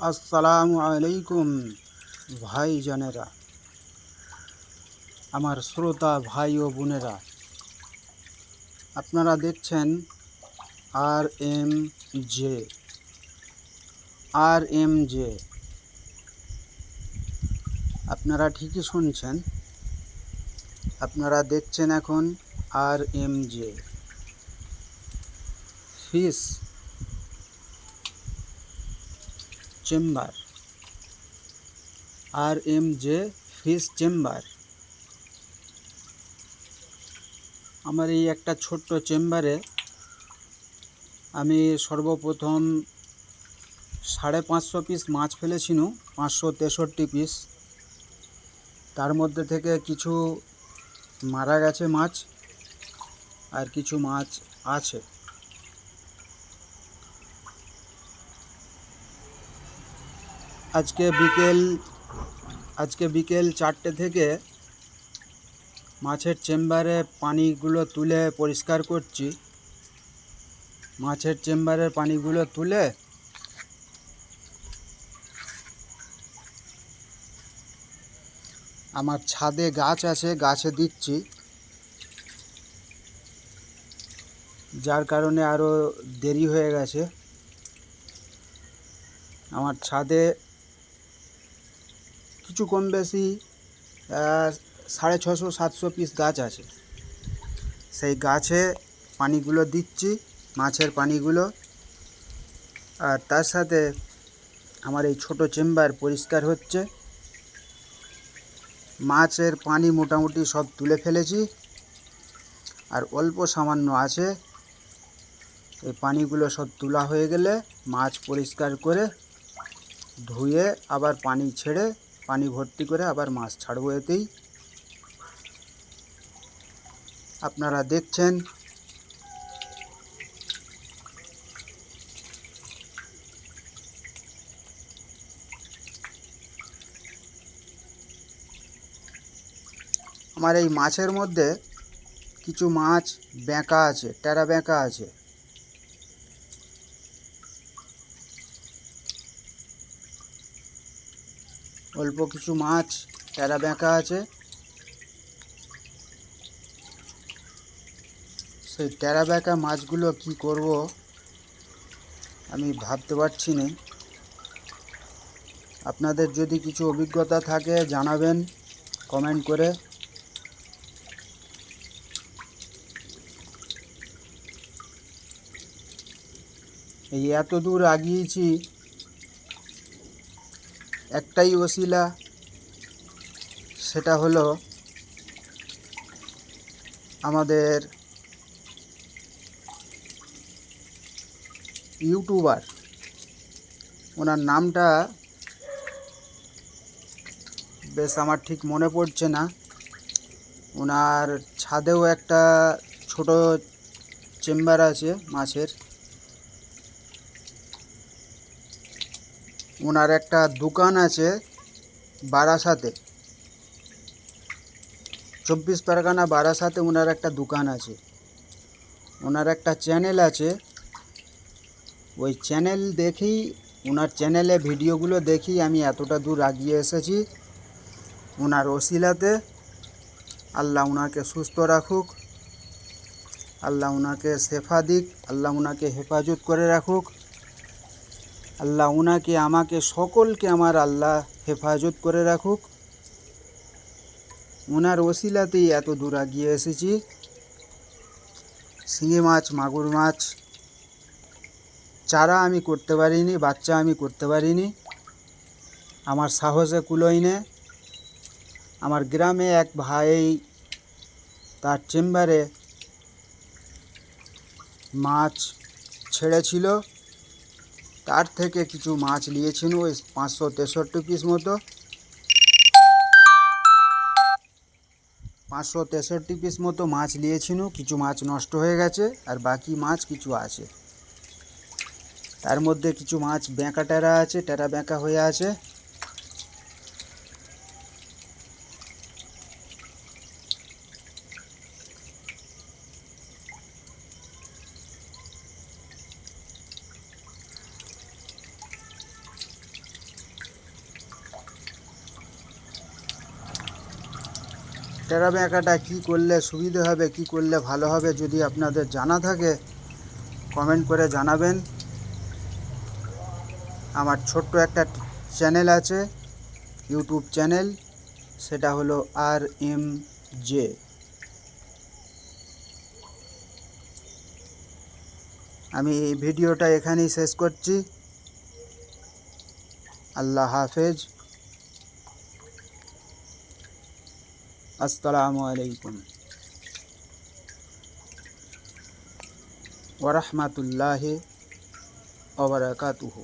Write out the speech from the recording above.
আসসালামু আলাইকুম ভাই জানেরা, আমার শ্রোতা ভাই ও বোনেরা, আপনারা দেখছেন RMJ। আপনারা ঠিকই শুনছেন, আপনারা দেখছেন এখন RMJ fish chamber. RMJ fish chamber. আমার এই একটা ছোট্ট চেম্বারে আমি সর্বপ্রথম 550 পিস মাছ ফেলেছিনু, 563 পিস। তার মধ্যে থেকে কিছু মারা গেছে মাছ, আর কিছু মাছ আছে। আজকে বিকেল 4টে থেকে মাছের চেম্বারে পানিগুলো তুলে পরিষ্কার করছি। মাছের চেম্বারের পানিগুলো তুলে আমার ছাদে গাছ আছে, গাছে দিচ্ছি, যার কারণে আরও দেরি হয়ে গেছে। আমার ছাদে কিছু কম বেশি 650-700 পিস গাছ আছে। সেই গাছে পানিগুলো দিচ্ছি, মাছের পানিগুলো। আর তার সাথে আমার এই ছোট চেম্বার পরিষ্কার হচ্ছে। মাছের পানি মোটামুটি সব তুলে ফেলেছি, আর অল্প সামান্য আছে। এই পানিগুলো সব তোলা হয়ে গেলে মাছ পরিষ্কার করে ধুয়ে আবার পানি ছেড়ে, পানি ভর্তি করে আবার মাছ ছাড়বো। এতেই আপনারা দেখছেন আমার এই মাছের মধ্যে কিছু মাছ বেঁকা আছে, টেরা বেঁকা আছে। অল্প কিছু মাছ টেরা বেঁকা আছে। সেই টেরা বেঁকা মাছগুলো কি করব আমি ভাবতে পারছি না। আপনাদের যদি কিছু অভিজ্ঞতা থাকে জানাবেন কমেন্ট করে। এই এত দূর আগিয়েছি একটাই ওসিলা, সেটা হলো আমাদের ইউটিউবার, ওনার নামটা বেশ আমার ঠিক মনে পড়ছে না। ওনার ছাদেও একটা ছোট চেম্বার আছে মাছের। ওনার একটা দোকান আছে বারাসাতে, 24 পরগনা বারাসাতে ওনার একটা দোকান আছে। ওনার একটা চ্যানেল আছে, ওই চ্যানেল দেখেই, ওনার চ্যানেলে ভিডিওগুলো দেখেই আমি এতটা দূর এগিয়ে এসেছি। ওনার ওসিলাতে আল্লাহ ওনাকে সুস্থ রাখুক, আল্লাহ ওনাকে শেফা দিক, আল্লাহ ওনাকে হেফাজত করে রাখুক, আল্লাহ ওনাকে, আমাকে, সকলকে আমার আল্লাহ হেফাজত করে রাখুক। ওনার ওসিলাতেই এত দূর এগিয়ে এসেছি। শিঙি মাছ, মাগুর মাছ চারা আমি করতে পারিনি, বাচ্চা আমি করতে পারিনি, আমার সাহসে কুলোয় না। আমার গ্রামে এক ভাই তার চেম্বারে মাছ ছেড়েছিল, তার থেকে কিছু মাছ নিয়েছিল, ওই 563 পিস মতো। 563 পিস মতো মাছ নিয়েছিল। কিছু মাছ নষ্ট হয়ে গেছে, আর বাকি মাছ কিছু আছে। তার মধ্যে কিছু মাছ বেঁকা টেরা আছে, টেরা বেঁকা হয়ে আছে। টেরা বেঁকাটা কী করলে সুবিধে হবে, কি করলে ভালো হবে, যদি আপনাদের জানা থাকে কমেন্ট করে জানাবেন। আমার ছোট্ট একটা চ্যানেল আছে, ইউটিউব চ্যানেল, সেটা হলো RMJ। আমি এই ভিডিওটা এখানেই শেষ করছি। আল্লাহ হাফেজ। আসসালামু আলাইকুম ওয়া রাহমাতুল্লাহি ওয়া বারাকাতুহু।